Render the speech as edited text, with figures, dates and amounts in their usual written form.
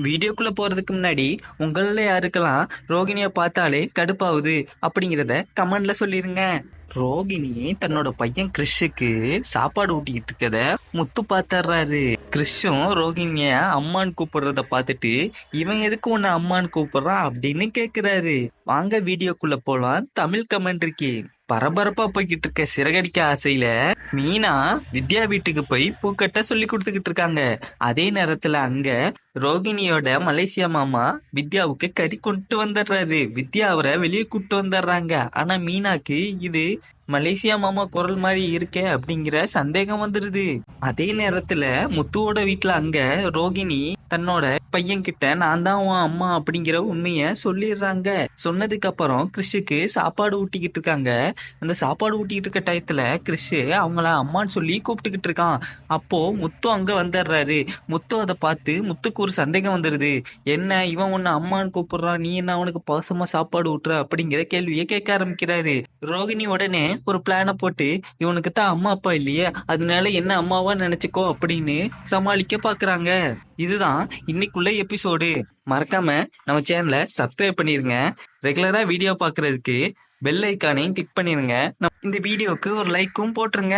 வீடியோக்குள்ள போறதுக்கு முன்னாடி உங்கள யாருக்கெல்லாம் ரோகிணிய பார்த்தாலே கடுப்பாகுது அப்படிங்கிறத கமெண்ட்ல சொல்லிருங்க. ரோகிணி தன்னோட பையன் கிறிஷுக்கு சாப்பாடு ஊட்டிக்கிட்டு இருக்கத முத்து பாத்துறாரு. கிறிஷும் ரோகிணிய அம்மான்னு கூப்பிடுறத பார்த்துட்டு இவன் எதுக்கு உன்னை அம்மான்னு கூப்பிடுறான் அப்படின்னு கேக்குறாரு. வாங்க வீடியோக்குள்ள போலாம். தமிழ் கமெண்ட் இருக்கு. பரபரப்பா போய்கிட்டு இருக்க சிறகடிக்க ஆசையில மீனா வித்யா வீட்டுக்கு போய் பூக்கட்ட சொல்லி கொடுத்துக்கிட்டு இருக்காங்க. அதே நேரத்துல அங்க ரோகிணியோட மலேசியா மாமா வித்யாவுக்கு கறி கொண்டு வந்துடுறாரு. வித்யா அவரை வெளியே கூட்டு வந்துடுறாங்க. ஆனா மீனாக்கு இது மலேசியா மாமா குரல் மாதிரி இருக்கே அப்படிங்கிற சந்தேகம் வந்துருது. அதே நேரத்துல முத்துவோட வீட்டுல அங்க ரோகிணி தன்னோட பையன் கிட்ட நான் தான் உன் அம்மா அப்படிங்கிற உண்மைய சொல்லிடுறாங்க. சொன்னதுக்கு அப்புறம் கிறிஷுக்கு சாப்பாடு ஊட்டிக்கிட்டு இருக்காங்க. அந்த சாப்பாடு ஊட்டிக்கிட்டு இருக்க டயத்துல கிறிஷு அவங்கள அம்மான்னு சொல்லி கூப்பிட்டுக்கிட்டு இருக்கான். அப்போ முத்து அங்க வந்துடுறாரு. முத்து அதை பார்த்து முத்துக்கு ஒரு சந்தேகம் வந்துருது. என்ன இவன் உன்னை அம்மான்னு கூப்பிடுறான், நீ என்ன அவனுக்கு பாசமா சாப்பாடு ஊட்டுற அப்படிங்கிற கேள்வியை கேட்க ஆரம்பிக்கிறாரு. ரோகிணி உடனே ஒரு பிளானை போட்டு இவனுக்கு தான் அம்மா அப்பா இல்லையே, அதனால என்ன அம்மாவா நினைச்சுக்கோ அப்படின்னு சமாளிக்க பாக்குறாங்க. இதுதான் இன்னைக்குள்ள எபிசோடு. மறக்காம நம்ம சேனலை சப்ஸ்கிரைப் பண்ணிருங்க. ரெகுலரா வீடியோ பாக்குறதுக்கு பெல் ஐக்கானையும் கிளிக் பண்ணிருங்க. இந்த வீடியோக்கு ஒரு லைக்கும் போட்டுருங்க.